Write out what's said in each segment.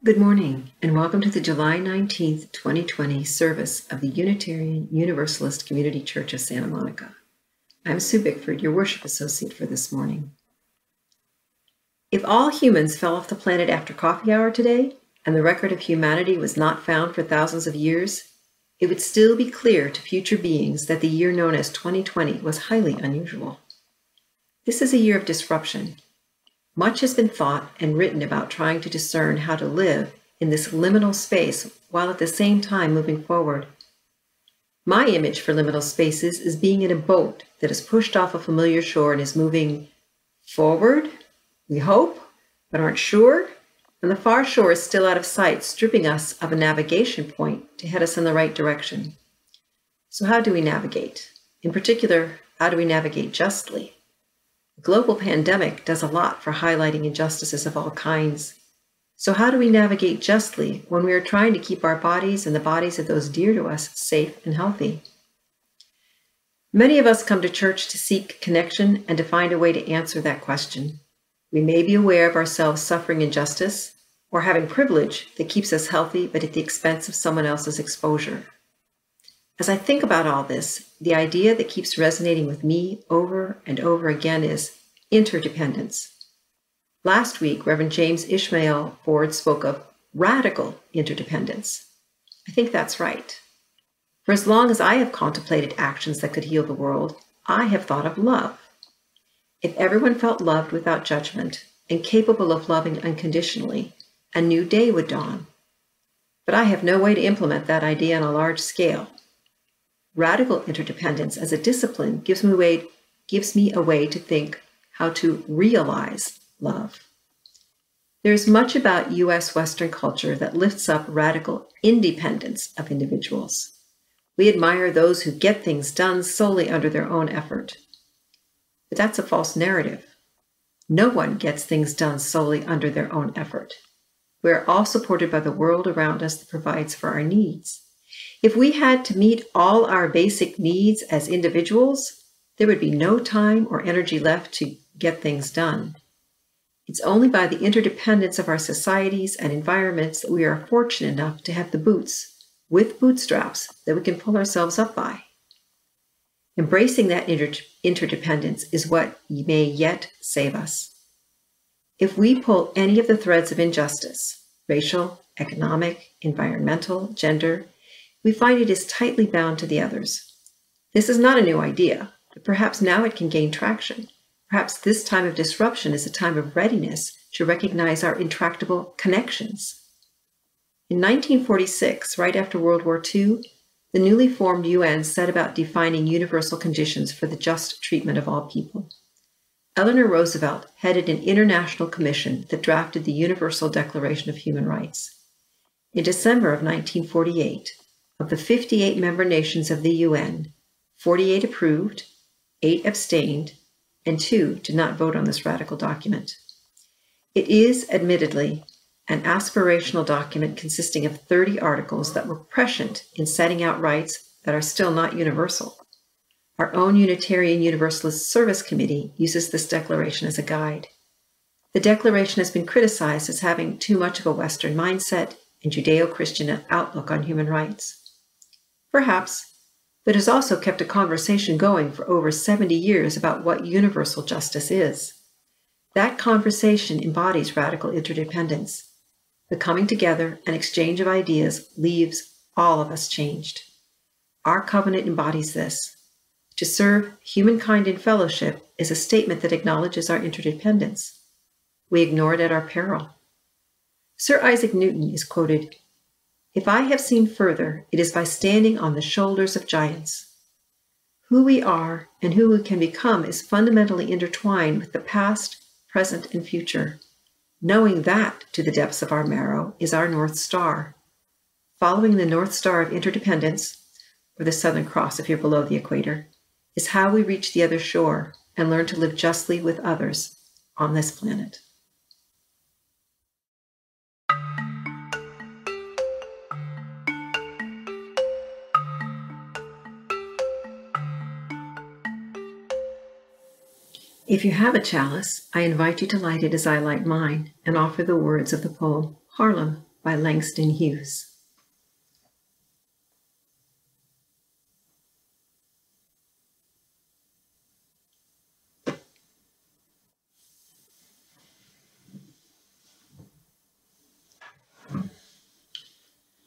Good morning, and welcome to the July 19th, 2020 service of the Unitarian Universalist Community Church of Santa Monica. I'm Sue Bickford, your worship associate for this morning. If all humans fell off the planet after coffee hour today, and the record of humanity was not found for thousands of years, it would still be clear to future beings that the year known as 2020 was highly unusual. This is a year of disruption. Much has been thought and written about trying to discern how to live in this liminal space while at the same time moving forward. My image for liminal spaces is being in a boat that is pushed off a familiar shore and is moving forward, we hope, but aren't sure, and the far shore is still out of sight, stripping us of a navigation point to head us in the right direction. So how do we navigate? In particular, how do we navigate justly? The global pandemic does a lot for highlighting injustices of all kinds. So how do we navigate justly when we are trying to keep our bodies and the bodies of those dear to us safe and healthy? Many of us come to church to seek connection and to find a way to answer that question. We may be aware of ourselves suffering injustice or having privilege that keeps us healthy but at the expense of someone else's exposure. As I think about all this, the idea that keeps resonating with me over and over again is interdependence. Last week, Reverend James Ishmael Ford spoke of radical interdependence. I think that's right. For as long as I have contemplated actions that could heal the world, I have thought of love. If everyone felt loved without judgment and capable of loving unconditionally, a new day would dawn. But I have no way to implement that idea on a large scale. Radical interdependence as a discipline gives me a way to think how to realize love. There is much about U.S. Western culture that lifts up radical independence of individuals. We admire those who get things done solely under their own effort. But that's a false narrative. No one gets things done solely under their own effort. We are all supported by the world around us that provides for our needs. If we had to meet all our basic needs as individuals, there would be no time or energy left to get things done. It's only by the interdependence of our societies and environments that we are fortunate enough to have the boots with bootstraps that we can pull ourselves up by. Embracing that interdependence is what may yet save us. If we pull any of the threads of injustice, racial, economic, environmental, gender, we find it is tightly bound to the others. This is not a new idea, but perhaps now it can gain traction. Perhaps this time of disruption is a time of readiness to recognize our intractable connections. In 1946, right after World War II, the newly formed UN set about defining universal conditions for the just treatment of all people. Eleanor Roosevelt headed an international commission that drafted the Universal Declaration of Human Rights. In December of 1948, of the 58 member nations of the UN, 48 approved, 8 abstained, and 2 did not vote on this radical document. It is, admittedly, an aspirational document consisting of 30 articles that were prescient in setting out rights that are still not universal. Our own Unitarian Universalist Service Committee uses this declaration as a guide. The declaration has been criticized as having too much of a Western mindset and Judeo-Christian outlook on human rights. Perhaps, but has also kept a conversation going for over 70 years about what universal justice is. That conversation embodies radical interdependence. The coming together and exchange of ideas leaves all of us changed. Our covenant embodies this. To serve humankind in fellowship is a statement that acknowledges our interdependence. We ignore it at our peril. Sir Isaac Newton is quoted, "If I have seen further, it is by standing on the shoulders of giants." Who we are and who we can become is fundamentally intertwined with the past, present, and future. Knowing that to the depths of our marrow is our North Star. Following the North Star of interdependence, or the Southern Cross if you're below the equator, is how we reach the other shore and learn to live justly with others on this planet. If you have a chalice, I invite you to light it as I light mine and offer the words of the poem, Harlem, by Langston Hughes.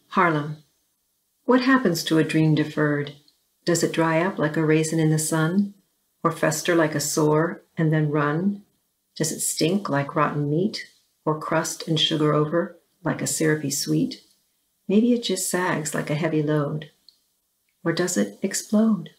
Harlem. What happens to a dream deferred? Does it dry up like a raisin in the sun, or fester like a sore and then run? Does it stink like rotten meat, or crust and sugar over like a syrupy sweet? Maybe it just sags like a heavy load. Or does it explode?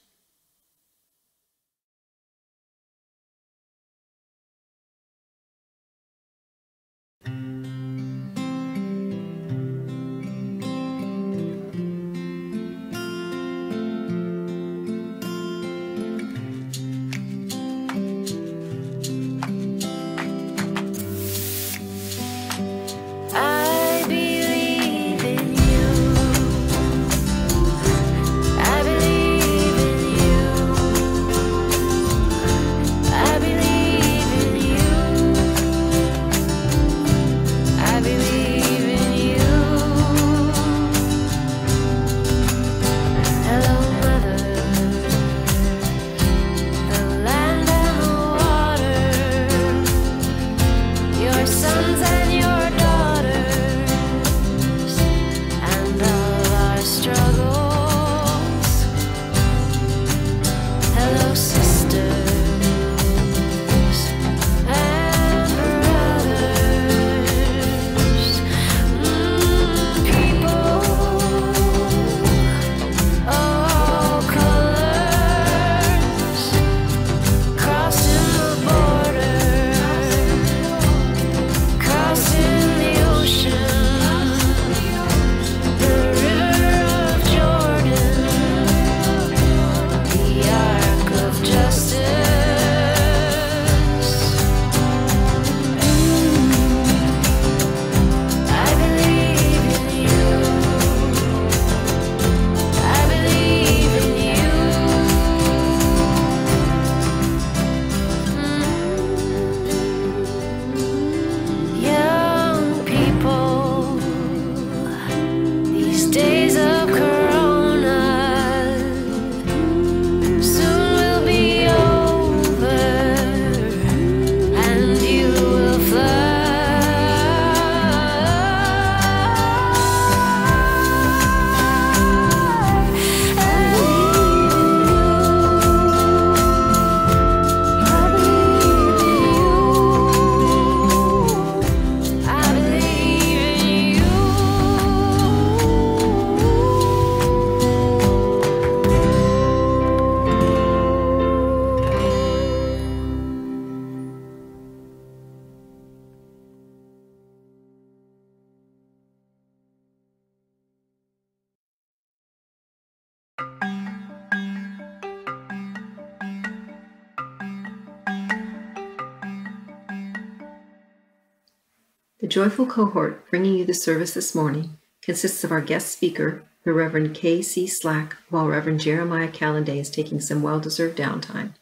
The joyful cohort bringing you the service this morning consists of our guest speaker, the Reverend K.C. Slack, while Reverend Jeremiah Callanday is taking some well-deserved downtime.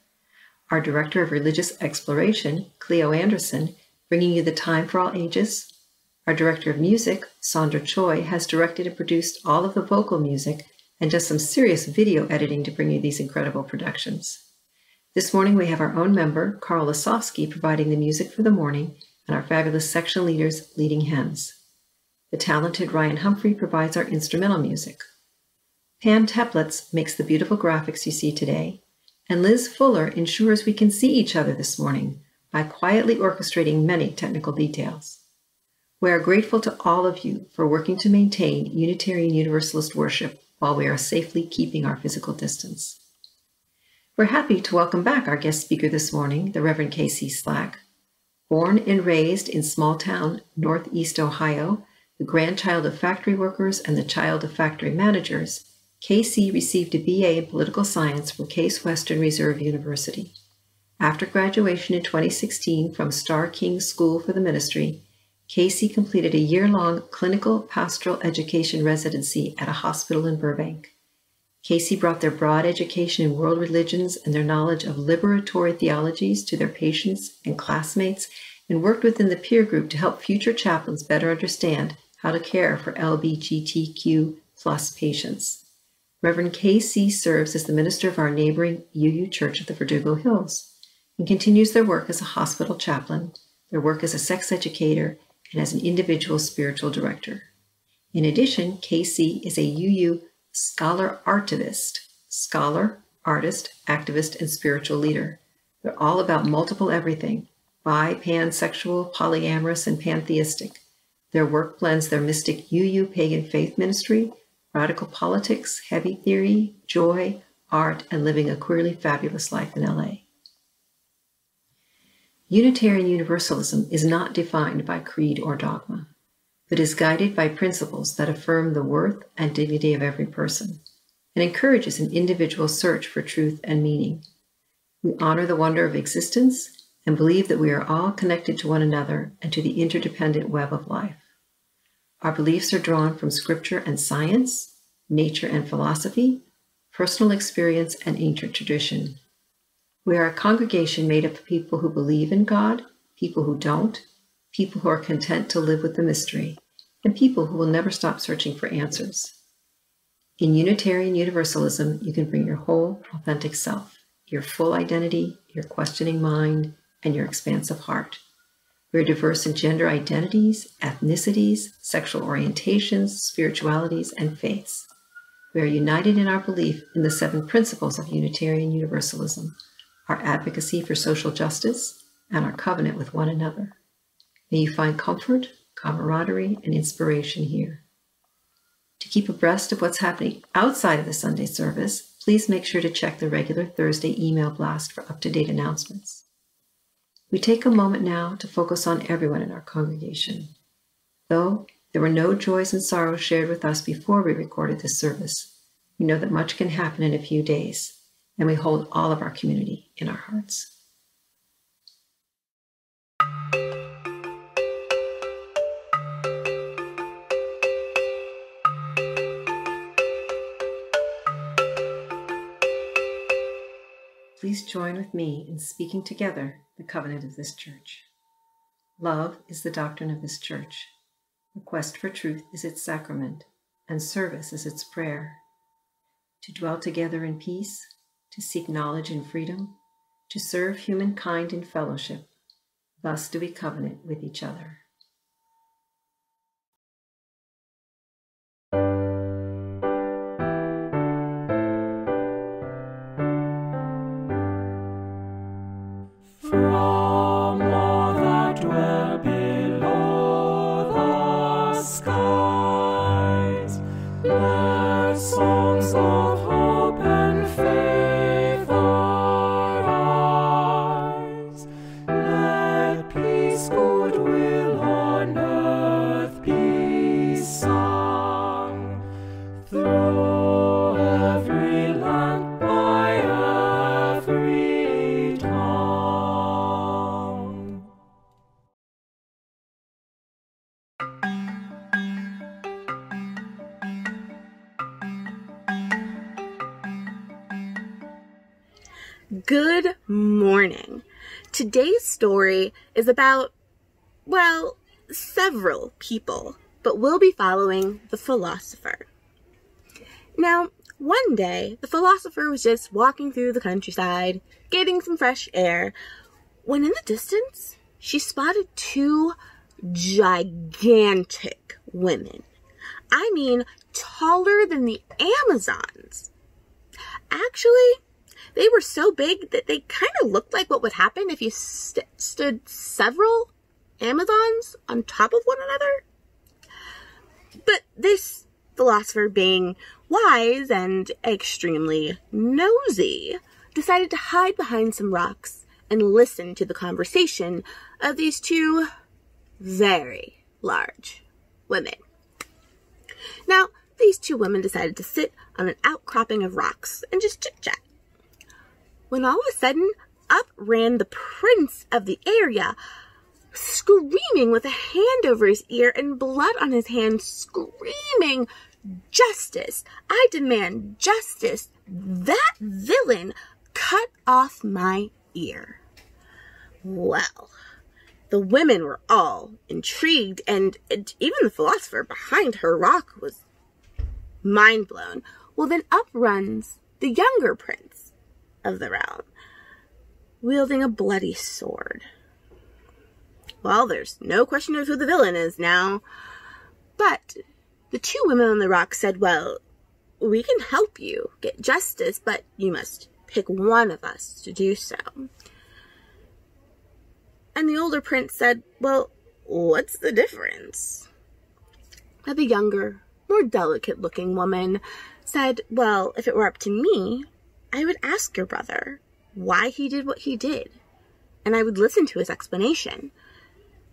Our Director of Religious Exploration, Cleo Anderson, bringing you the Time for All Ages. Our Director of Music, Sandra Choi, has directed and produced all of the vocal music and does some serious video editing to bring you these incredible productions. This morning we have our own member, Carl Lasofsky, providing the music for the morning, and our fabulous section leaders leading hymns. The talented Ryan Humphrey provides our instrumental music. Pam Teplitz makes the beautiful graphics you see today, and Liz Fuller ensures we can see each other this morning by quietly orchestrating many technical details. We are grateful to all of you for working to maintain Unitarian Universalist worship while we are safely keeping our physical distance. We're happy to welcome back our guest speaker this morning, the Reverend K.C. Slack. Born and raised in small-town Northeast Ohio, the grandchild of factory workers and the child of factory managers, K.C. received a BA in political science from Case Western Reserve University. After graduation in 2016 from Starr King School for the Ministry, K.C. completed a year-long clinical pastoral education residency at a hospital in Burbank. K.C. brought their broad education in world religions and their knowledge of liberatory theologies to their patients and classmates, and worked within the peer group to help future chaplains better understand how to care for LGBTQ plus patients. Reverend K.C. serves as the minister of our neighboring UU Church at the Verdugo Hills and continues their work as a hospital chaplain, their work as a sex educator, and as an individual spiritual director. In addition, K.C. is a UU scholar, artist, activist, and spiritual leader. They're all about multiple everything, bi, pansexual, polyamorous, and pantheistic. Their work blends their mystic UU pagan faith ministry, radical politics, heavy theory, joy, art, and living a queerly fabulous life in LA. Unitarian Universalism is not defined by creed or dogma, but is guided by principles that affirm the worth and dignity of every person and encourages an individual search for truth and meaning. We honor the wonder of existence and believe that we are all connected to one another and to the interdependent web of life. Our beliefs are drawn from scripture and science, nature and philosophy, personal experience, and ancient tradition. We are a congregation made up of people who believe in God, people who don't, people who are content to live with the mystery, and people who will never stop searching for answers. In Unitarian Universalism, you can bring your whole, authentic self, your full identity, your questioning mind, and your expansive heart. We are diverse in gender identities, ethnicities, sexual orientations, spiritualities, and faiths. We are united in our belief in the 7 principles of Unitarian Universalism, our advocacy for social justice, and our covenant with one another. May you find comfort, camaraderie, and inspiration here. To keep abreast of what's happening outside of the Sunday service, please make sure to check the regular Thursday email blast for up-to-date announcements. We take a moment now to focus on everyone in our congregation. Though there were no joys and sorrows shared with us before we recorded this service, we know that much can happen in a few days, and we hold all of our community in our hearts. Please join with me in speaking together the covenant of this church. Love is the doctrine of this church. The quest for truth is its sacrament, and service is its prayer. To dwell together in peace, to seek knowledge and freedom, to serve humankind in fellowship, thus do we covenant with each other. From all that dwell below the skies, let songs of hope and faith arise. Let peace, goodwill on earth be sung through every land by every tongue. Good morning. Today's story is about, well, several people, but we'll be following the philosopher. Now, one day, the philosopher was just walking through the countryside, getting some fresh air, when in the distance, she spotted 2 gigantic women. I mean, taller than the Amazons. Actually, they were so big that they kind of looked like what would happen if you stood several Amazons on top of one another. But this philosopher, being wise and extremely nosy, decided to hide behind some rocks and listen to the conversation of these 2 very large women. Now, these 2 women decided to sit on an outcropping of rocks and just chit-chat. When all of a sudden, up ran the prince of the area, screaming with a hand over his ear and blood on his hand, screaming, "Justice! I demand justice! That villain cut off my ear." Well, The women were all intrigued, and even the philosopher behind her rock was mind blown. Well, then up runs the younger prince of the realm, wielding a bloody sword. Well, there's no question of who the villain is now, but the two women on the rock said, well, we can help you get justice, but you must pick one of us to do so. And the older prince said, well, what's the difference? But the younger, more delicate-looking woman said, well, if it were up to me, I would ask your brother why he did what he did, and I would listen to his explanation.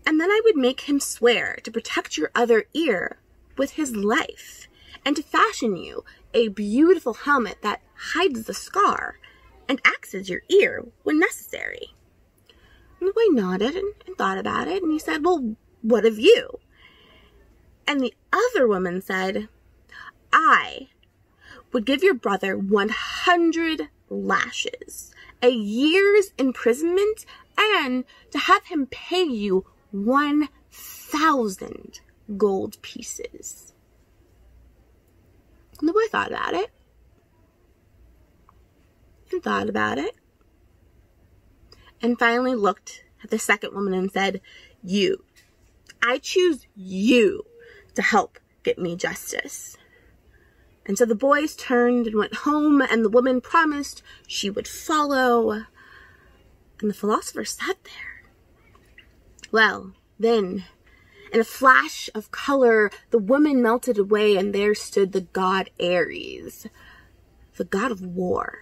And then I would make him swear to protect your other ear with his life, and to fashion you a beautiful helmet that hides the scar and acts as your ear when necessary. And the boy nodded and thought about it, and he said, well, what of you? And the other woman said, I would give your brother 100 lashes, a year's imprisonment, and to have him pay you 1,000 gold pieces. And the boy thought about it, and thought about it, and finally looked at the second woman and said, you. I choose you to help get me justice. And so the boys turned and went home, and the woman promised she would follow. And the philosopher sat there. Well, then, in a flash of color, the woman melted away, and there stood the god Ares, the god of war.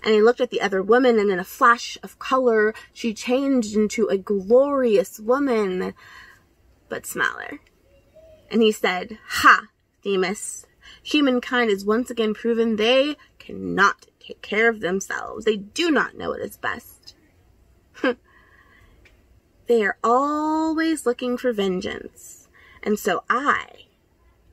And he looked at the other woman, and in a flash of color, she changed into a glorious woman, but smaller. And he said, ha, Themis, humankind has once again proven they cannot take care of themselves. They do not know what is best. They are always looking for vengeance. And so I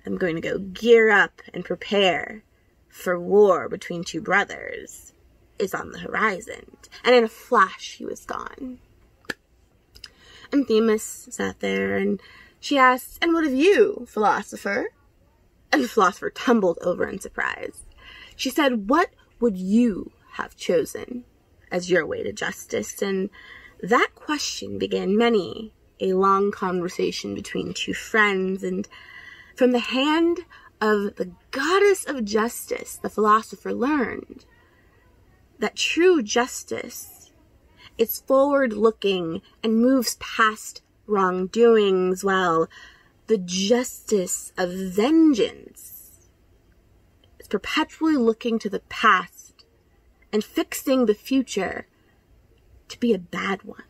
am going to go gear up and prepare for war between two brothers is on the horizon. And in a flash, he was gone. And Themis sat there, and she asked, and what of you, philosopher? And the philosopher tumbled over in surprise. She said, what would you have chosen as your way to justice? And that question began many a long conversation between two friends, and from the hand of the goddess of justice, the philosopher learned that true justice is forward-looking and moves past wrongdoings, while the justice of vengeance is perpetually looking to the past and fixing the future to be a bad one.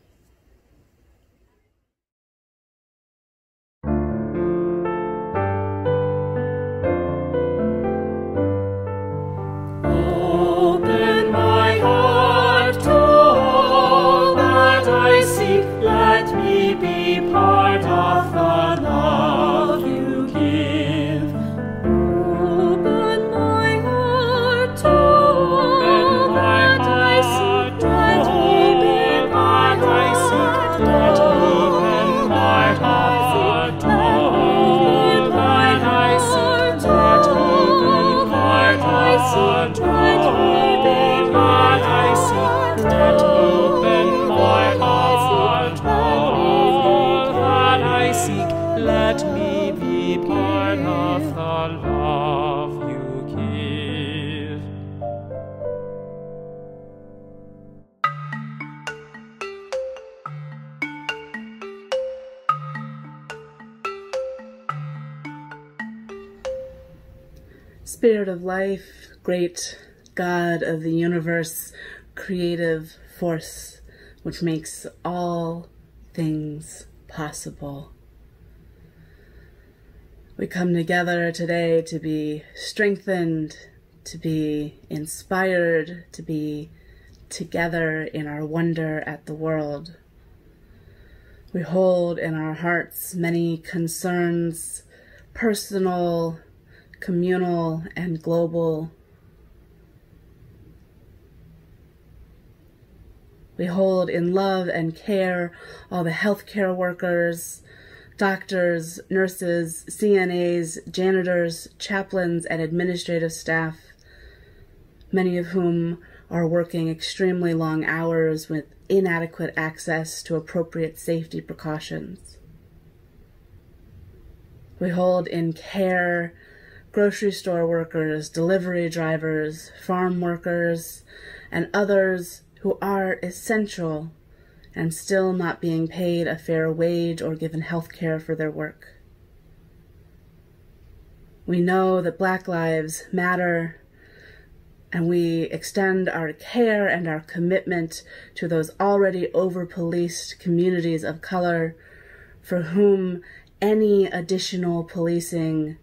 Open my heart to all that I see. Let me be part of the love you give. Open my heart to all that I see. Let me be part of the love my heart to all that I see. Let me be part of the let me be part of the love you give. Spirit of life, great God of the universe, creative force which makes all things possible. We come together today to be strengthened, to be inspired, to be together in our wonder at the world. We hold in our hearts many concerns, personal, communal, and global. We hold in love and care all the healthcare workers, doctors, nurses, CNAs, janitors, chaplains, and administrative staff, many of whom are working extremely long hours with inadequate access to appropriate safety precautions. We hold in care grocery store workers, delivery drivers, farm workers, and others who are essential and still not being paid a fair wage or given health care for their work. We know that Black lives matter, and we extend our care and our commitment to those already over-policed communities of color for whom any additional policing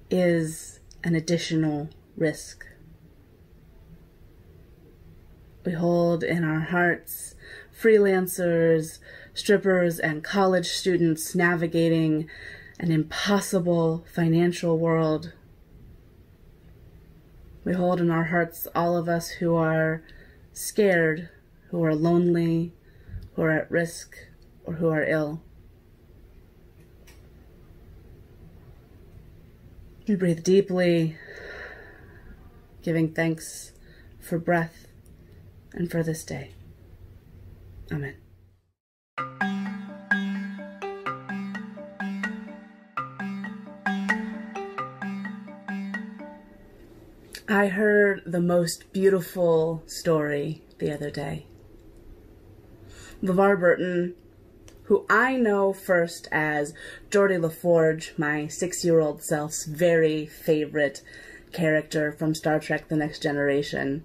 is an additional risk. We hold in our hearts freelancers, strippers, and college students navigating an impossible financial world. We hold in our hearts all of us who are scared, who are lonely, who are at risk, or who are ill. We breathe deeply, giving thanks for breath and for this day. Amen. I heard the most beautiful story the other day. LeVar Burton, who I know first as Geordie LaForge, my 6-year-old self's very favorite character from Star Trek The Next Generation,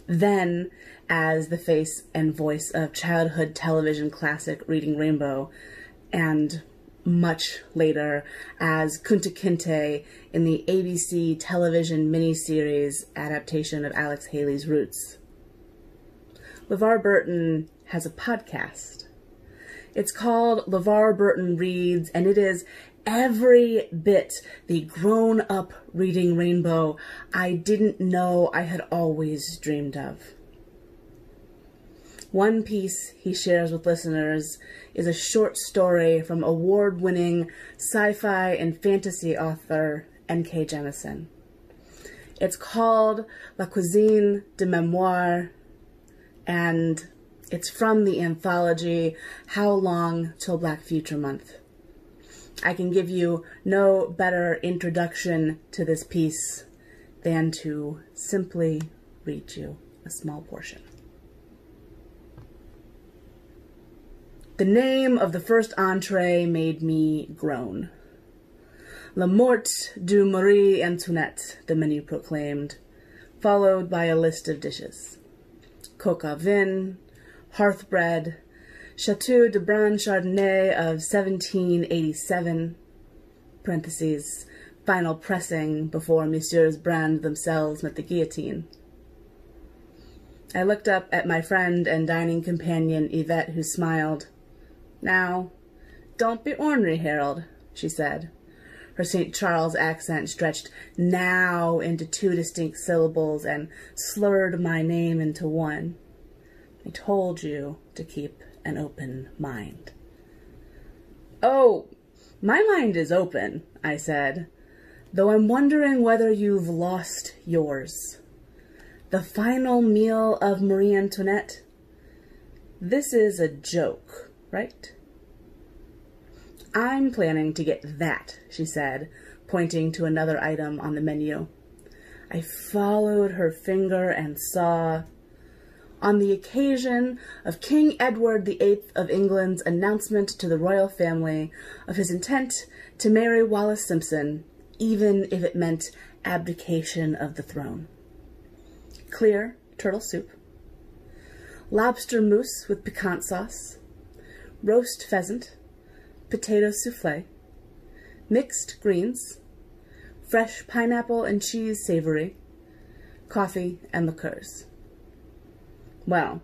then as the face and voice of childhood television classic Reading Rainbow, and much later as Kunta Kinte in the ABC television miniseries adaptation of Alex Haley's Roots. LeVar Burton has a podcast. It's called LeVar Burton Reads, and it is every bit the grown-up Reading Rainbow I didn't know I had always dreamed of. One piece he shares with listeners is a short story from award-winning sci-fi and fantasy author N.K. Jemisin. It's called La Cuisine de Mémoire, and it's from the anthology How Long Till Black Future Month. I can give you no better introduction to this piece than to simply read you a small portion. The name of the first entree made me groan. La Morte du Marie Antoinette, the menu proclaimed, followed by a list of dishes. Coq au vin, hearth bread, Chateau de Brun Chardonnay of 1787, parentheses, final pressing before Messieurs Brand themselves met the guillotine. I looked up at my friend and dining companion Yvette, who smiled. "Now, don't be ornery, Harold," she said. Her St. Charles accent stretched now into 2 distinct syllables and slurred my name into one. "I told you to keep an open mind." "Oh, my mind is open," I said, "though I'm wondering whether you've lost yours. The final meal of Marie Antoinette? This is a joke, right?" "I'm planning to get that," she said, pointing to another item on the menu. I followed her finger and saw, "On the occasion of King Edward VIII of England's announcement to the royal family of his intent to marry Wallis Simpson, even if it meant abdication of the throne. Clear turtle soup, lobster mousse with piquant sauce, roast pheasant, potato souffle, mixed greens, fresh pineapple and cheese savory, coffee and liqueurs." "Well,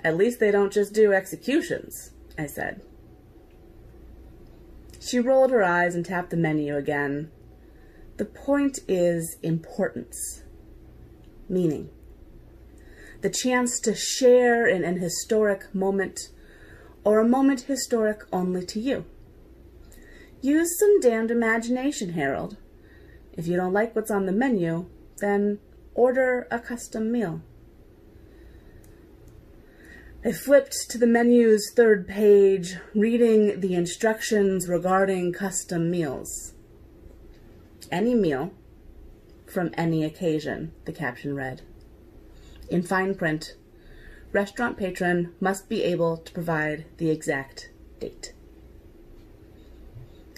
at least they don't just do executions," I said. She rolled her eyes and tapped the menu again. "The point is importance, meaning. the chance to share in an historic moment, or a moment historic only to you. Use some damned imagination, Harold. If you don't like what's on the menu, then order a custom meal. I flipped to the menu's third page, reading the instructions regarding custom meals. Any meal from any occasion, the caption read. In fine print, restaurant patron must be able to provide the exact date.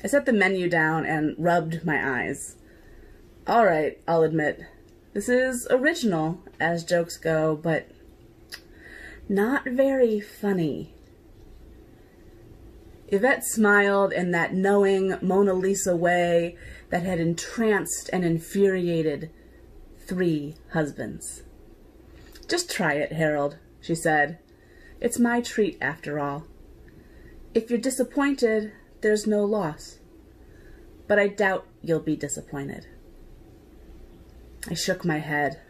I set the menu down and rubbed my eyes. All right, I'll admit, this is original as jokes go, but not very funny. Yvette smiled in that knowing Mona Lisa way that had entranced and infuriated 3 husbands. Just try it, Harold, she said. It's my treat after all. If you're disappointed, there's no loss. But I doubt you'll be disappointed. I shook my head.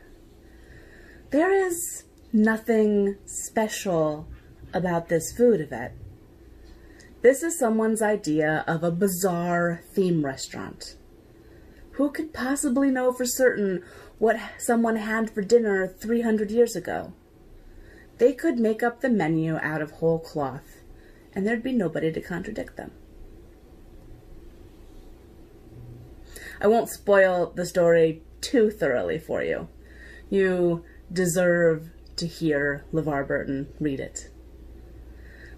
There is nothing special about this food, Yvette. This is someone's idea of a bizarre theme restaurant. Who could possibly know for certain what someone had for dinner 300 years ago? They could make up the menu out of whole cloth, and there'd be nobody to contradict them. I won't spoil the story too thoroughly for you. You deserve to hear LeVar Burton read it.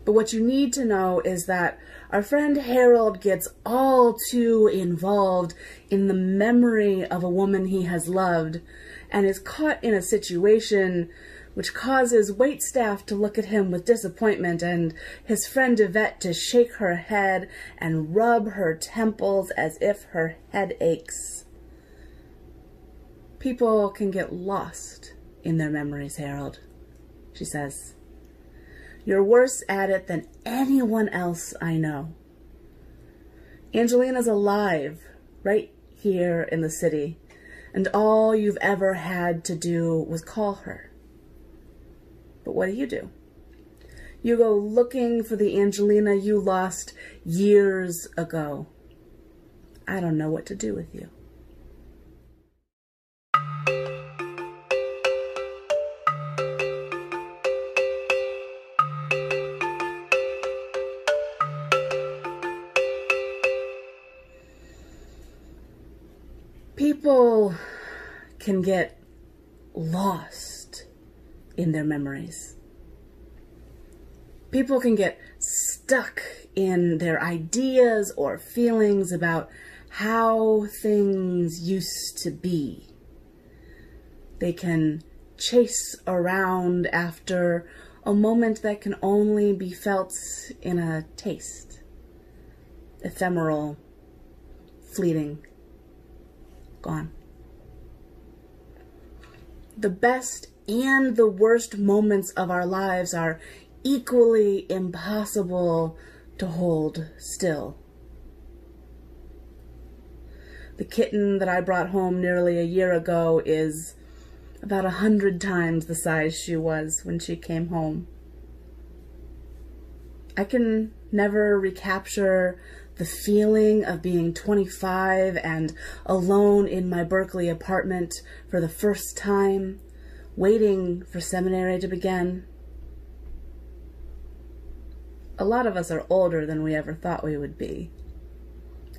But what you need to know is that our friend Harold gets all too involved in the memory of a woman he has loved and is caught in a situation which causes waitstaff to look at him with disappointment and his friend Yvette to shake her head and rub her temples as if her head aches. People can get lost in their memories, Harold, she says. You're worse at it than anyone else I know. Angelina's alive, right here in the city, and all you've ever had to do was call her. But what do? You go looking for the Angelina you lost years ago. I don't know what to do with you. People can get lost in their memories. People can get stuck in their ideas or feelings about how things used to be. They can chase around after a moment that can only be felt in a taste. Ephemeral, fleeting, gone. The best and the worst moments of our lives are equally impossible to hold still. The kitten that I brought home nearly a year ago is about 100 times the size she was when she came home. I can never recapture the feeling of being 25 and alone in my Berkeley apartment for the first time, waiting for seminary to begin. A lot of us are older than we ever thought we would be.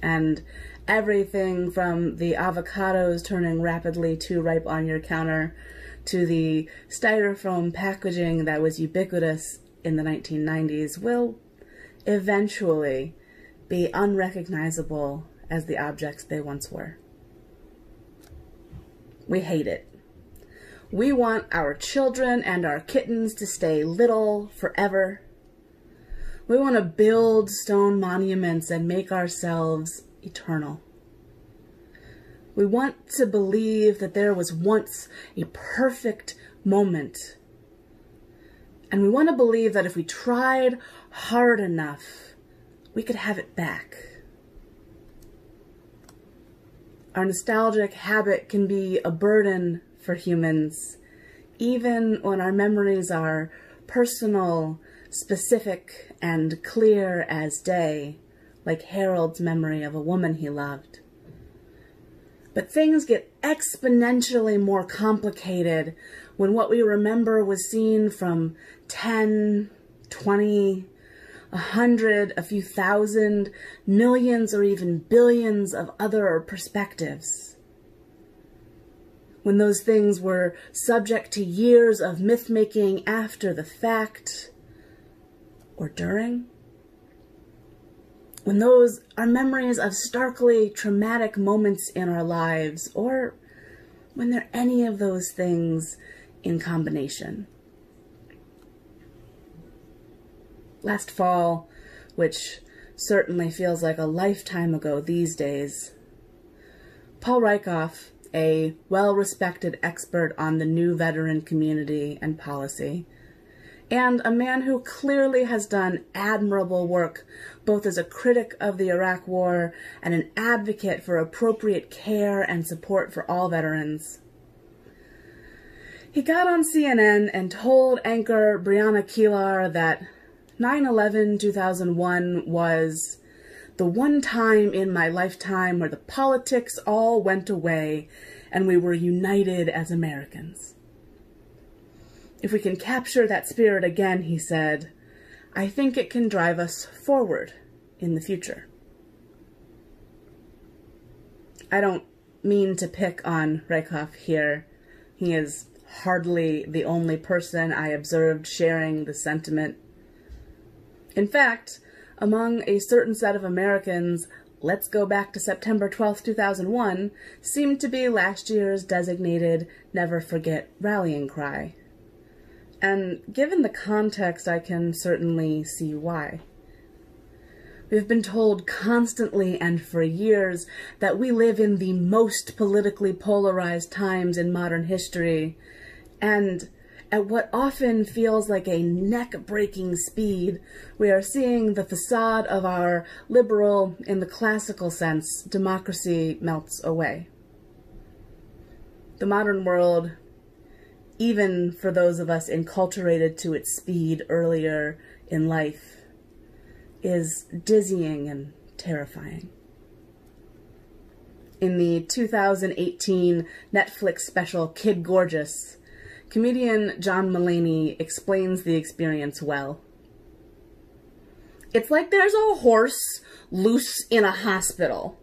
And everything from the avocados turning rapidly too ripe on your counter to the styrofoam packaging that was ubiquitous in the 1990s will eventually be unrecognizable as the objects they once were. We hate it. We want our children and our kittens to stay little forever. We want to build stone monuments and make ourselves eternal. We want to believe that there was once a perfect moment. And we want to believe that if we tried hard enough, we could have it back. Our nostalgic habit can be a burden for humans, even when our memories are personal, specific, and clear as day, like Harold's memory of a woman he loved. But things get exponentially more complicated when what we remember was seen from 10, 20, 100, a few thousand, millions, or even billions of other perspectives. When those things were subject to years of myth-making after the fact, or during. When those are memories of starkly traumatic moments in our lives, or when they're any of those things in combination. Last fall, which certainly feels like a lifetime ago these days, Paul Rieckhoff, a well-respected expert on the new veteran community and policy, and a man who clearly has done admirable work both as a critic of the Iraq War and an advocate for appropriate care and support for all veterans. He got on CNN and told anchor Brianna Keilar that 9/11/2001 was the one time in my lifetime where the politics all went away and we were united as Americans. If we can capture that spirit again, he said, I think it can drive us forward in the future. I don't mean to pick on Rieckhoff here. He is hardly the only person I observed sharing the sentiment. In fact, among a certain set of Americans, let's go back to September 12th, 2001, seemed to be last year's designated Never Forget rallying cry. And given the context, I can certainly see why. We've been told constantly and for years that we live in the most politically polarized times in modern history, and at what often feels like a neck-breaking speed, we are seeing the facade of our liberal, in the classical sense, democracy melts away. The modern world, even for those of us enculturated to its speed earlier in life, is dizzying and terrifying. In the 2018 Netflix special Kid Gorgeous, comedian John Mulaney explains the experience well. It's like there's a horse loose in a hospital.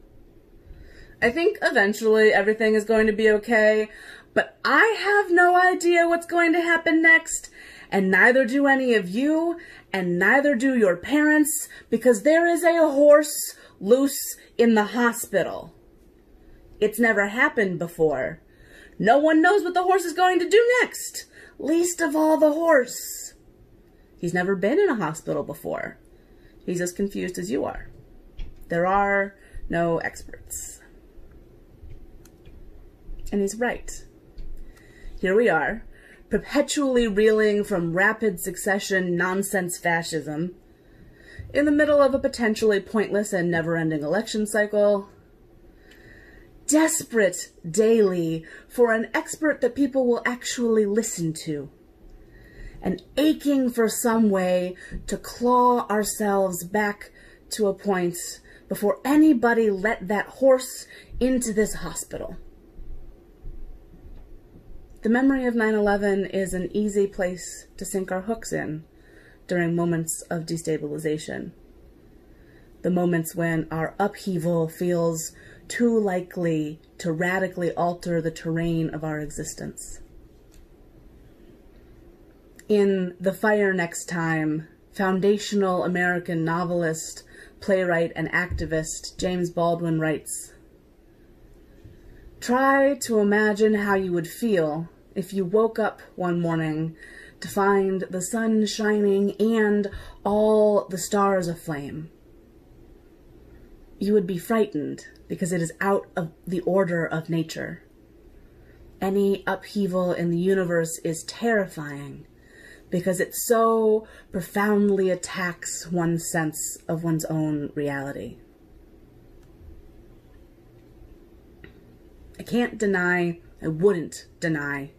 I think eventually everything is going to be okay, but I have no idea what's going to happen next, and neither do any of you, and neither do your parents, because there is a horse loose in the hospital. It's never happened before. No one knows what the horse is going to do next, least of all the horse. He's never been in a hospital before. He's as confused as you are. There are no experts. And he's right. Here we are, perpetually reeling from rapid succession nonsense fascism, in the middle of a potentially pointless and never-ending election cycle, desperate daily for an expert that people will actually listen to, and aching for some way to claw ourselves back to a point before anybody let that horse into this hospital. The memory of 9/11 is an easy place to sink our hooks in during moments of destabilization. The moments when our upheaval feels too likely to radically alter the terrain of our existence. In The Fire Next Time, foundational American novelist, playwright, and activist James Baldwin writes, "Try to imagine how you would feel if you woke up one morning to find the sun shining and all the stars aflame. You would be frightened because it is out of the order of nature. Any upheaval in the universe is terrifying because it so profoundly attacks one's sense of one's own reality." I wouldn't deny,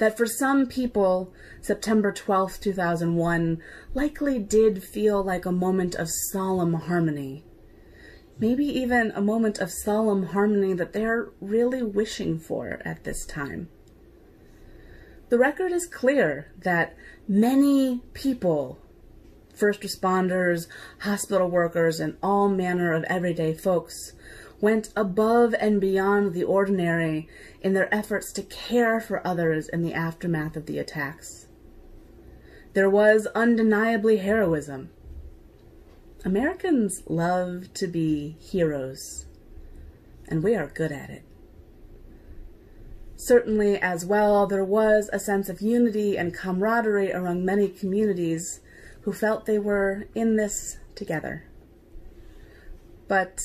that for some people, September 12th, 2001 likely did feel like a moment of solemn harmony. Maybe even a moment of solemn harmony that they're really wishing for at this time. The record is clear that many people, first responders, hospital workers, and all manner of everyday folks, went above and beyond the ordinary in their efforts to care for others in the aftermath of the attacks. There was undeniably heroism. Americans love to be heroes, and we are good at it. Certainly, as well, there was a sense of unity and camaraderie among many communities who felt they were in this together. But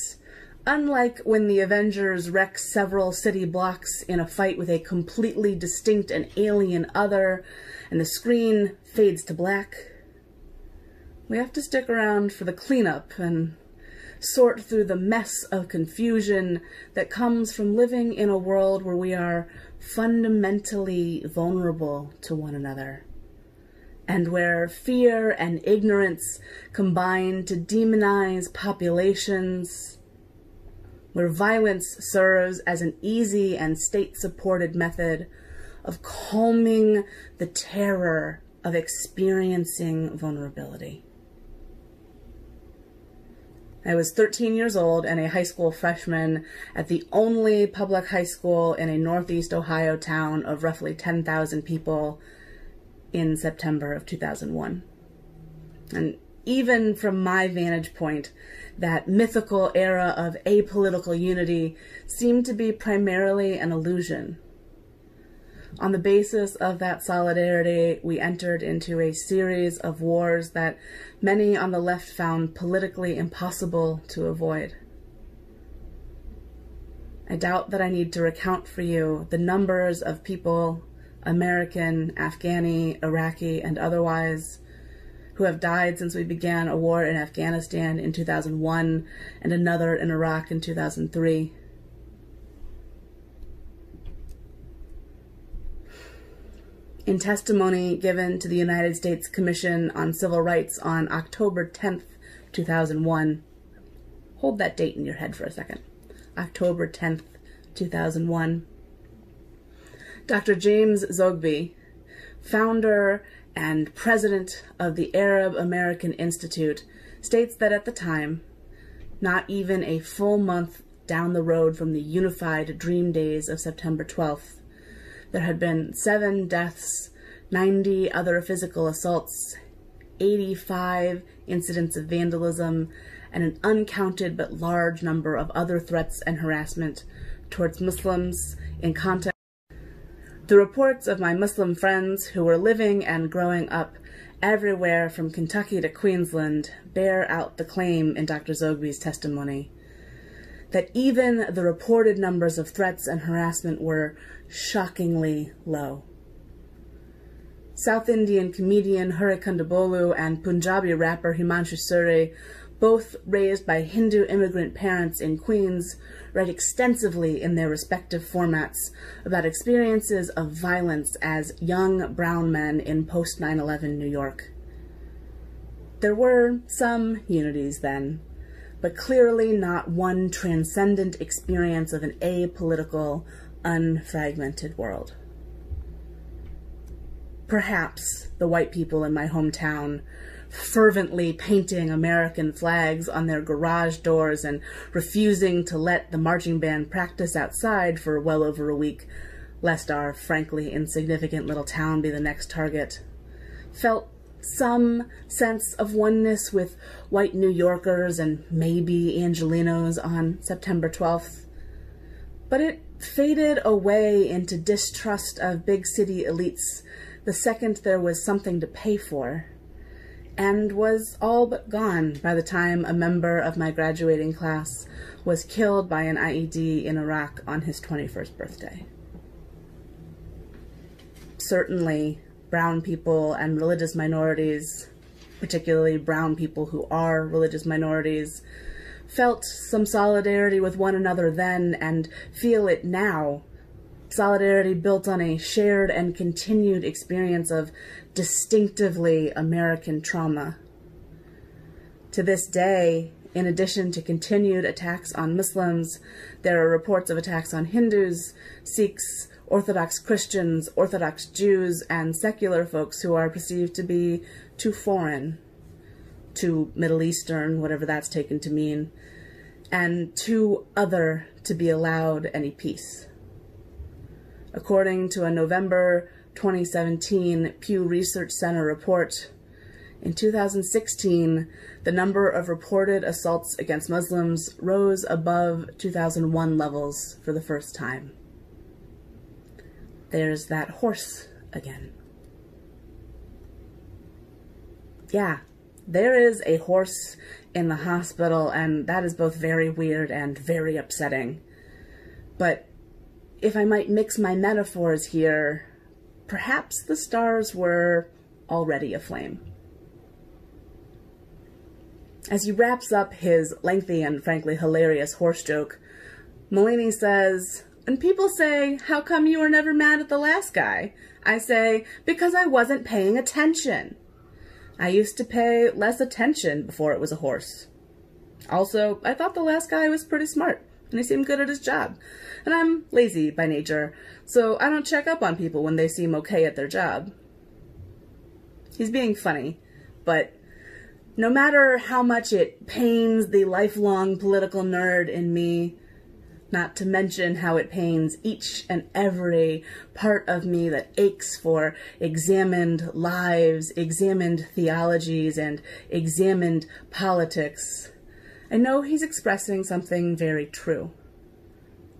unlike when the Avengers wreck several city blocks in a fight with a completely distinct and alien other, and the screen fades to black, we have to stick around for the cleanup and sort through the mess of confusion that comes from living in a world where we are fundamentally vulnerable to one another, and where fear and ignorance combine to demonize populations, where violence serves as an easy and state-supported method of calming the terror of experiencing vulnerability. I was 13 years old and a high school freshman at the only public high school in a Northeast Ohio town of roughly 10,000 people in September of 2001. And even from my vantage point, that mythical era of apolitical unity seemed to be primarily an illusion. On the basis of that solidarity, we entered into a series of wars that many on the left found politically impossible to avoid. I doubt that I need to recount for you the numbers of people, American, Afghani, Iraqi, and otherwise, who have died since we began a war in Afghanistan in 2001 and another in Iraq in 2003. In testimony given to the United States Commission on Civil Rights on October 10th, 2001, hold that date in your head for a second, October 10th, 2001, Dr. James Zogby, founder and president of the Arab American Institute, states that at the time, not even a full month down the road from the unified dream days of September 12th, there had been 7 deaths, 90 other physical assaults, 85 incidents of vandalism, and an uncounted but large number of other threats and harassment towards Muslims in context. The reports of my Muslim friends who were living and growing up everywhere from Kentucky to Queensland bear out the claim in Dr. Zogby's testimony that even the reported numbers of threats and harassment were shockingly low. South Indian comedian Hari Kondabolu and Punjabi rapper Himanshu Suri, both raised by Hindu immigrant parents in Queens, write extensively in their respective formats about experiences of violence as young brown men in post-9/11 New York. There were some unities then, but clearly not one transcendent experience of an apolitical, unfragmented world. Perhaps the white people in my hometown, fervently painting American flags on their garage doors and refusing to let the marching band practice outside for well over a week, lest our frankly insignificant little town be the next target, felt some sense of oneness with white New Yorkers and maybe Angelenos on September 12th. But it faded away into distrust of big city elites the second there was something to pay for, and was all but gone by the time a member of my graduating class was killed by an IED in Iraq on his 21st birthday. Certainly, brown people and religious minorities, particularly brown people who are religious minorities, felt some solidarity with one another then and feel it now solidarity built on a shared and continued experience of distinctively American trauma. To this day, in addition to continued attacks on Muslims, there are reports of attacks on Hindus, Sikhs, Orthodox Christians, Orthodox Jews, and secular folks who are perceived to be too foreign, too Middle Eastern, whatever that's taken to mean, and too other to be allowed any peace. According to a November 2017 Pew Research Center report, in 2016, the number of reported assaults against Muslims rose above 2001 levels for the first time. There's that horse again. Yeah, there is a horse in the hospital, and that is both very weird and very upsetting. But if I might mix my metaphors here, perhaps the stars were already aflame. As he wraps up his lengthy and frankly hilarious horse joke, Mulaney says, "And people say, how come you were never mad at the last guy? I say, because I wasn't paying attention. I used to pay less attention before it was a horse. Also, I thought the last guy was pretty smart, and he seemed good at his job. And I'm lazy by nature, so I don't check up on people when they seem okay at their job." He's being funny, but no matter how much it pains the lifelong political nerd in me, not to mention how it pains each and every part of me that aches for examined lives, examined theologies, and examined politics, I know he's expressing something very true.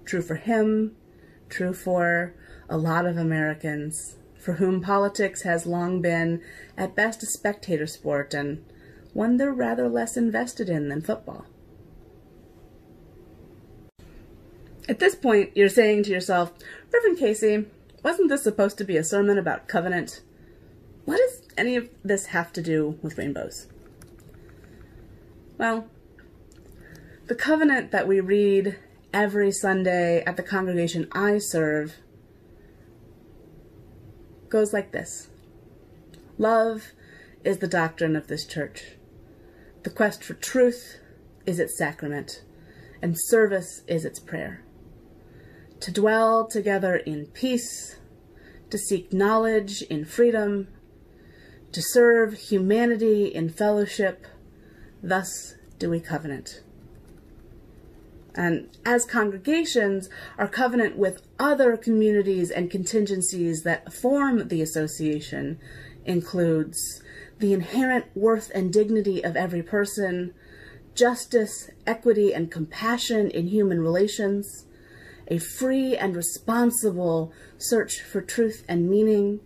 True for him, true for a lot of Americans, for whom politics has long been, at best, a spectator sport, and one they're rather less invested in than football. At this point, you're saying to yourself, "Reverend Casey, wasn't this supposed to be a sermon about covenant? What does any of this have to do with rainbows?" Well, the covenant that we read every Sunday at the congregation I serve goes like this. Love is the doctrine of this church. The quest for truth is its sacrament, and service is its prayer. To dwell together in peace, to seek knowledge in freedom, to serve humanity in fellowship, thus do we covenant. And as congregations, our covenant with other communities and contingencies that form the association includes the inherent worth and dignity of every person, justice, equity, and compassion in human relations, a free and responsible search for truth and meaning,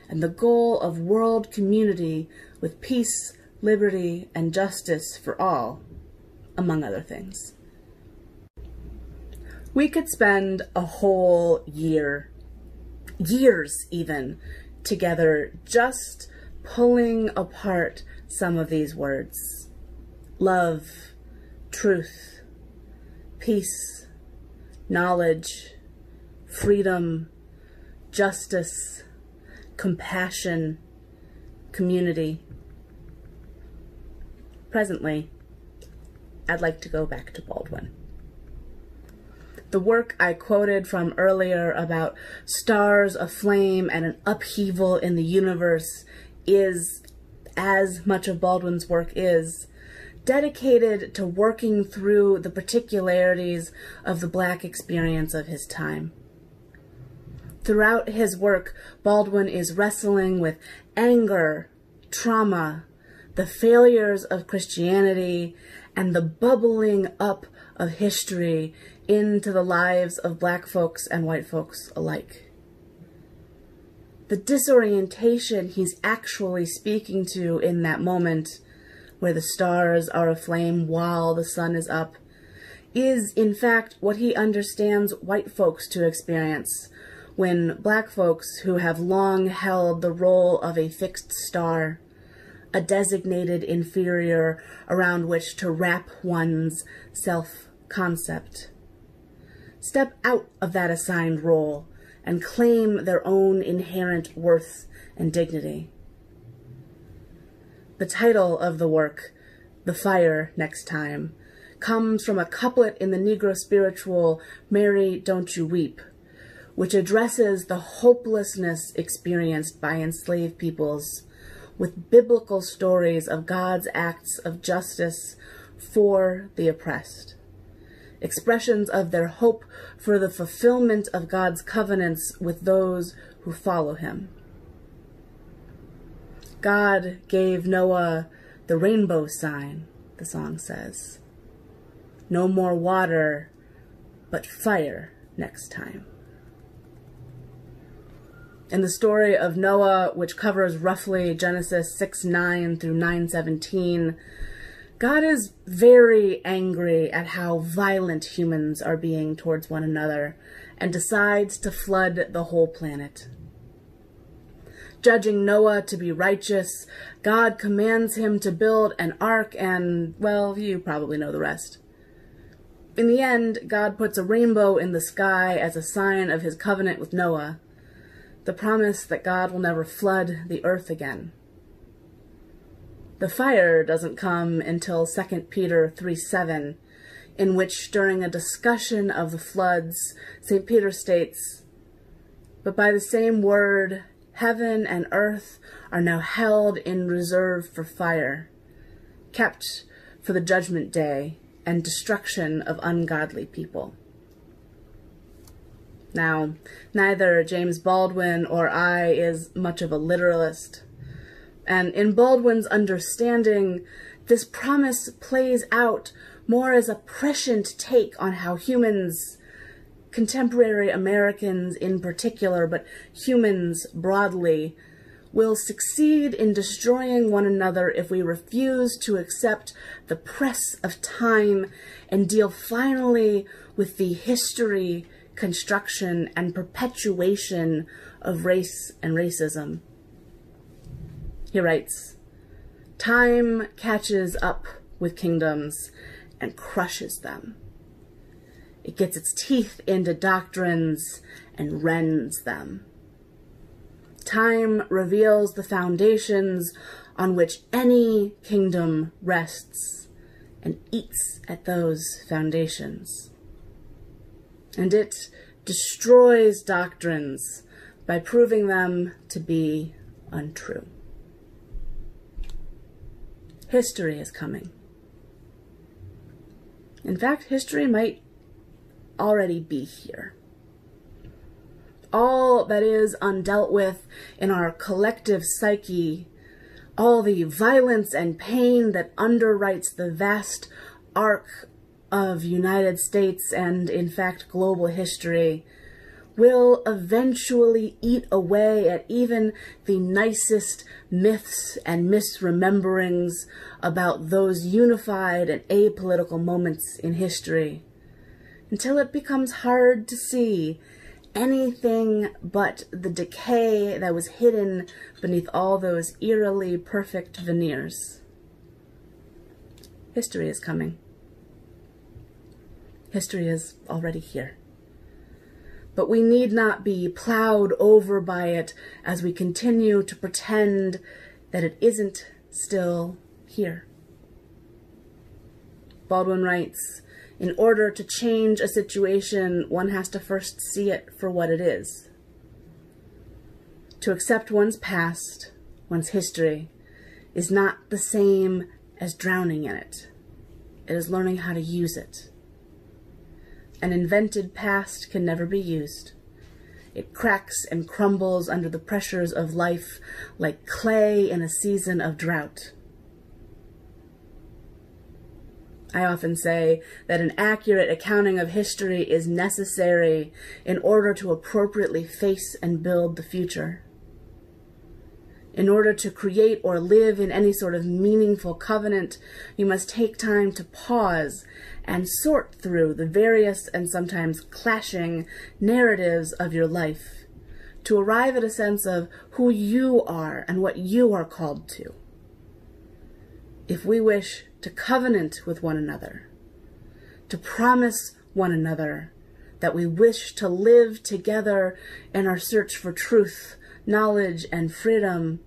and the goal of world community with peace, liberty, and justice for all, among other things. We could spend a whole year, years even, together just pulling apart some of these words. Love, truth, peace, knowledge, freedom, justice, compassion, community. Presently, I'd like to go back to Baldwin. The work I quoted from earlier about stars aflame and an upheaval in the universe is, as much of Baldwin's work is, dedicated to working through the particularities of the Black experience of his time. Throughout his work, Baldwin is wrestling with anger, trauma, the failures of Christianity, and the bubbling up of history into the lives of Black folks and white folks alike. The disorientation he's actually speaking to in that moment, where the stars are aflame while the sun is up, is in fact what he understands white folks to experience when Black folks who have long held the role of a fixed star, a designated inferior around which to wrap one's self-concept, step out of that assigned role and claim their own inherent worth and dignity. The title of the work, The Fire Next Time, comes from a couplet in the Negro spiritual, Mary, Don't You Weep, which addresses the hopelessness experienced by enslaved peoples with biblical stories of God's acts of justice for the oppressed, expressions of their hope for the fulfillment of God's covenants with those who follow him. God gave Noah the rainbow sign, the song says. No more water, but fire next time. In the story of Noah, which covers roughly Genesis 6:9 through 9:17, God is very angry at how violent humans are being towards one another and decides to flood the whole planet. Judging Noah to be righteous, God commands him to build an ark and, well, you probably know the rest. In the end, God puts a rainbow in the sky as a sign of his covenant with Noah, the promise that God will never flood the earth again. The fire doesn't come until 2 Peter 3:7, in which, during a discussion of the floods, St. Peter states, "But by the same word, heaven and earth are now held in reserve for fire, kept for the judgment day and destruction of ungodly people." Now, neither James Baldwin or I is much of a literalist, and in Baldwin's understanding, this promise plays out more as a prescient take on how humans, contemporary Americans in particular, but humans broadly, will succeed in destroying one another if we refuse to accept the press of time and deal finally with the history, construction, and perpetuation of race and racism. He writes, "Time catches up with kingdoms and crushes them. It gets its teeth into doctrines and rends them. Time reveals the foundations on which any kingdom rests and eats at those foundations. And it destroys doctrines by proving them to be untrue." History is coming. In fact, history might already be here. All that is undealt with in our collective psyche, all the violence and pain that underwrites the vast arc of United States and, in fact, global history, will eventually eat away at even the nicest myths and misrememberings about those unified and apolitical moments in history, until it becomes hard to see anything but the decay that was hidden beneath all those eerily perfect veneers. History is coming. History is already here. But we need not be plowed over by it as we continue to pretend that it isn't still here. Baldwin writes, "In order to change a situation, one has to first see it for what it is. To accept one's past, one's history, is not the same as drowning in it. It is learning how to use it. An invented past can never be used. It cracks and crumbles under the pressures of life like clay in a season of drought. I often say that an accurate accounting of history is necessary in order to appropriately face and build the future. In order to create or live in any sort of meaningful covenant, you must take time to pause and sort through the various and sometimes clashing narratives of your life to arrive at a sense of who you are and what you are called to. If we wish to covenant with one another, to promise one another that we wish to live together in our search for truth, knowledge, and freedom.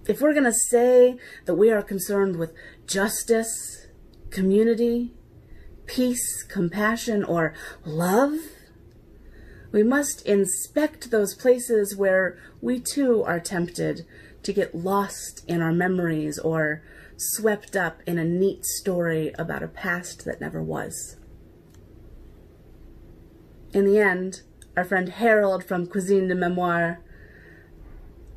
If we're going to say that we are concerned with justice, community, peace, compassion, or love, we must inspect those places where we too are tempted to get lost in our memories or swept up in a neat story about a past that never was. In the end, our friend Harold from Cuisine de Memoire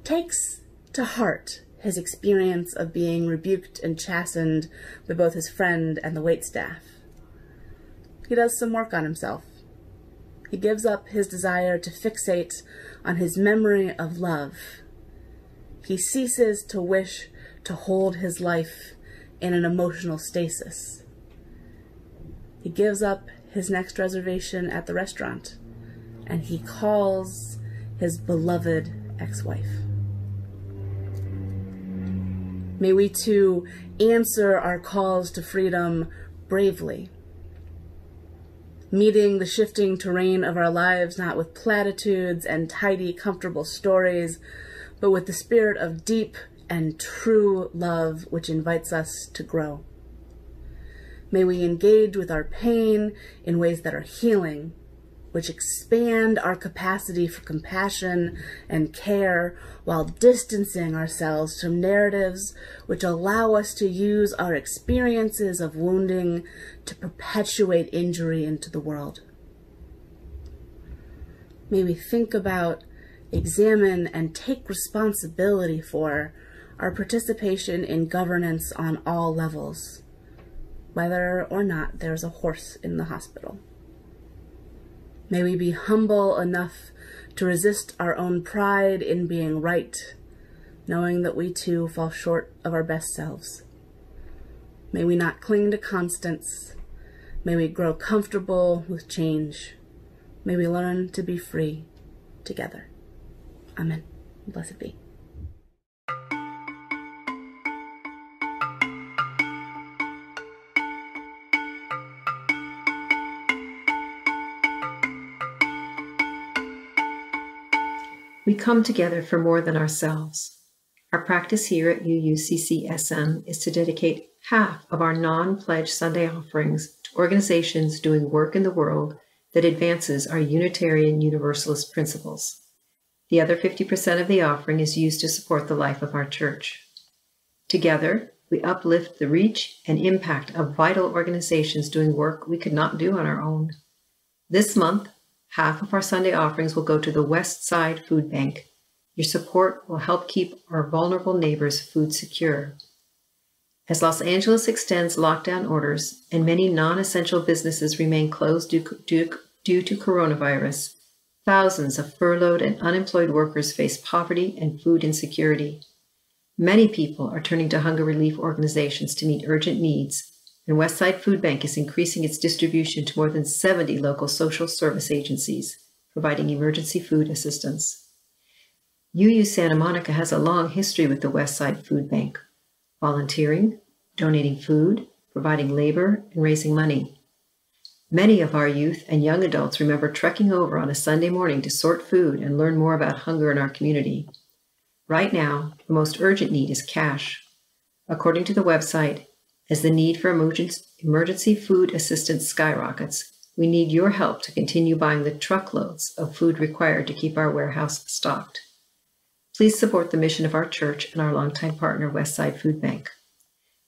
takes to heart his experience of being rebuked and chastened by both his friend and the waitstaff. He does some work on himself. He gives up his desire to fixate on his memory of love. He ceases to wish to hold his life in an emotional stasis. He gives up his next reservation at the restaurant, and he calls his beloved ex-wife. May we too answer our calls to freedom bravely, meeting the shifting terrain of our lives not with platitudes and tidy, comfortable stories, but with the spirit of deep and true love which invites us to grow. May we engage with our pain in ways that are healing, which expand our capacity for compassion and care while distancing ourselves from narratives which allow us to use our experiences of wounding to perpetuate injury into the world. May we think about, examine, and take responsibility for our participation in governance on all levels, whether or not there's a horse in the hospital. May we be humble enough to resist our own pride in being right, knowing that we too fall short of our best selves. May we not cling to constants. May we grow comfortable with change. May we learn to be free together. Amen. Blessed be. We come together for more than ourselves. Our practice here at UUSM is to dedicate half of our non-pledge Sunday offerings to organizations doing work in the world that advances our Unitarian Universalist principles. The other 50% of the offering is used to support the life of our church. Together, we uplift the reach and impact of vital organizations doing work we could not do on our own. This month, half of our Sunday offerings will go to the West Side Food Bank. Your support will help keep our vulnerable neighbors food secure. As Los Angeles extends lockdown orders and many non-essential businesses remain closed due to coronavirus, thousands of furloughed and unemployed workers face poverty and food insecurity. Many people are turning to hunger relief organizations to meet urgent needs, and Westside Food Bank is increasing its distribution to more than 70 local social service agencies, providing emergency food assistance. UU Santa Monica has a long history with the Westside Food Bank, volunteering, donating food, providing labor, and raising money. Many of our youth and young adults remember trekking over on a Sunday morning to sort food and learn more about hunger in our community. Right now, the most urgent need is cash. According to the website, as the need for emergency food assistance skyrockets, we need your help to continue buying the truckloads of food required to keep our warehouse stocked. Please support the mission of our church and our longtime partner, Westside Food Bank.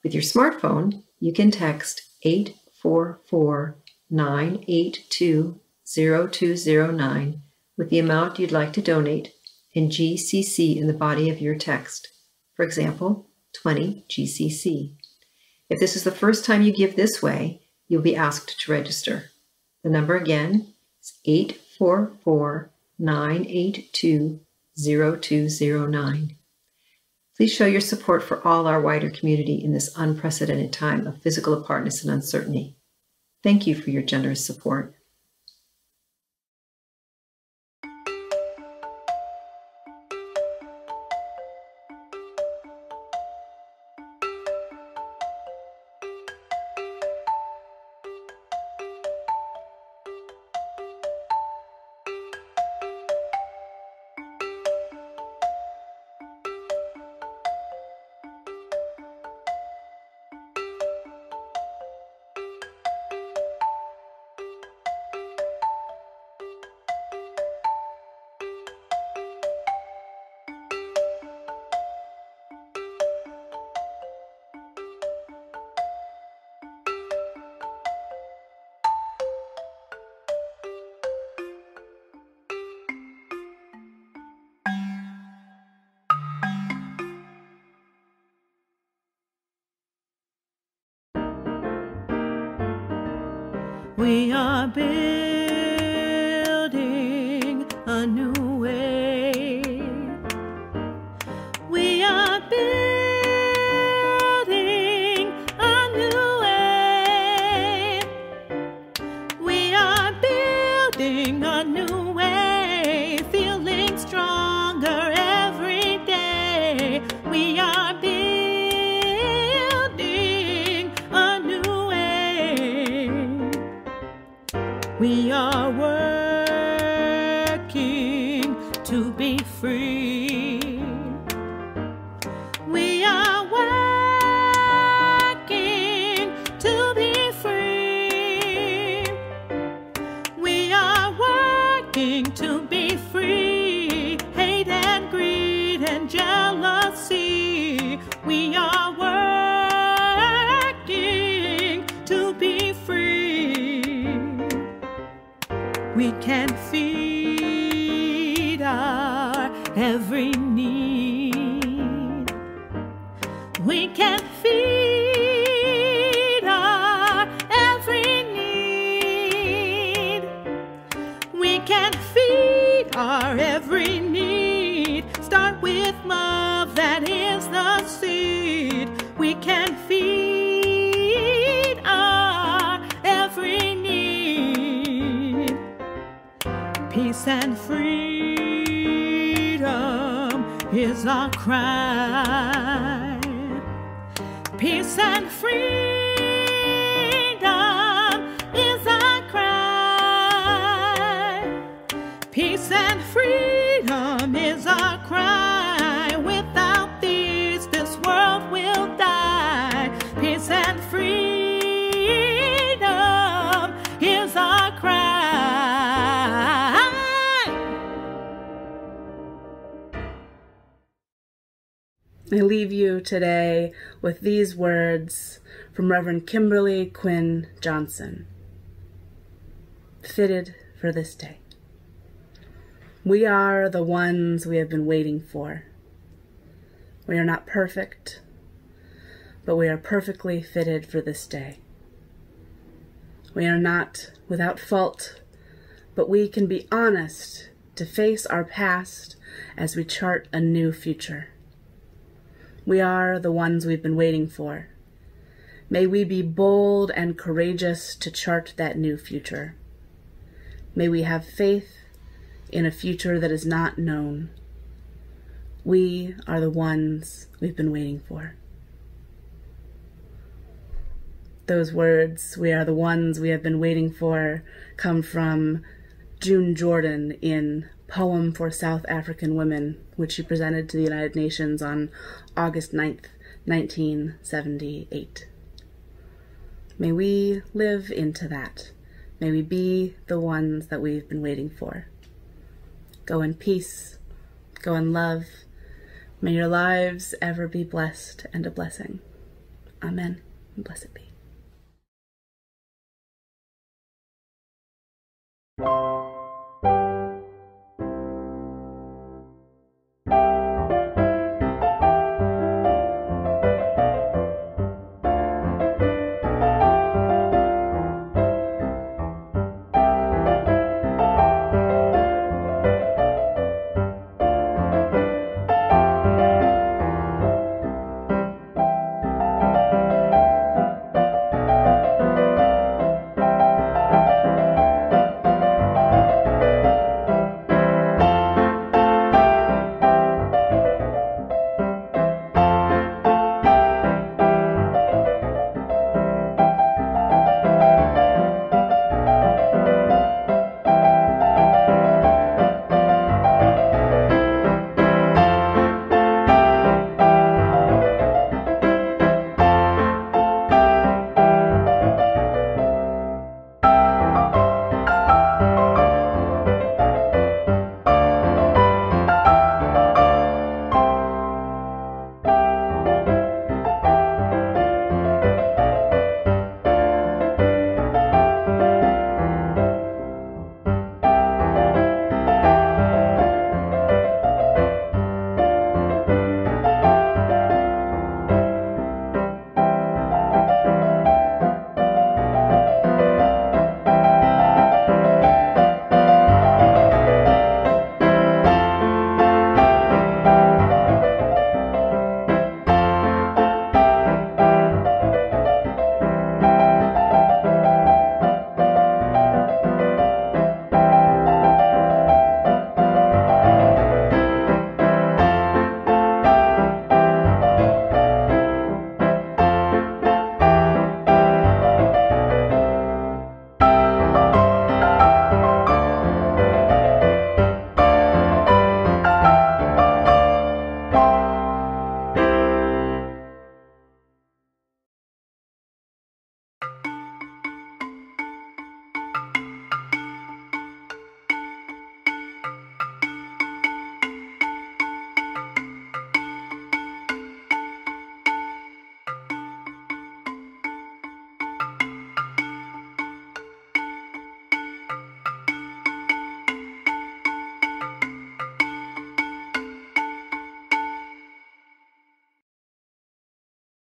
With your smartphone, you can text 844-982-0209 with the amount you'd like to donate and GCC in the body of your text. For example, 20 GCC. If this is the first time you give this way, you'll be asked to register. The number again is 844-982-0209. Please show your support for all our wider community in this unprecedented time of physical apartness and uncertainty. Thank you for your generous support. We are building a new way. We are building a new way. We are building a new way, feeling stronger every day. We are building a new way. We are working to be free. We are working to be free. We are working to be free. Hate and greed and jealousy. We are working to be free. We can feed our every need. We can feed our every need. We can feed our every need. Start with love, that is the seed. We can feed our every need. Peace and freedom is our cry. Peace and freedom is our cry. Peace and freedom is our cry. Without these, this world will die. Peace and freedom is our cry. I leave you today with these words from Reverend Kimberly Quinn Johnson. Fitted for this day. We are the ones we have been waiting for. We are not perfect, but we are perfectly fitted for this day. We are not without fault, but we can be honest to face our past as we chart a new future. We are the ones we've been waiting for. May we be bold and courageous to chart that new future. May we have faith in a future that is not known. We are the ones we've been waiting for. Those words, we are the ones we have been waiting for, come from June Jordan in Poem for South African Women, which she presented to the United Nations on August 9th, 1978. May we live into that. May we be the ones that we've been waiting for. Go in peace. Go in love. May your lives ever be blessed and a blessing. Amen, and blessed be.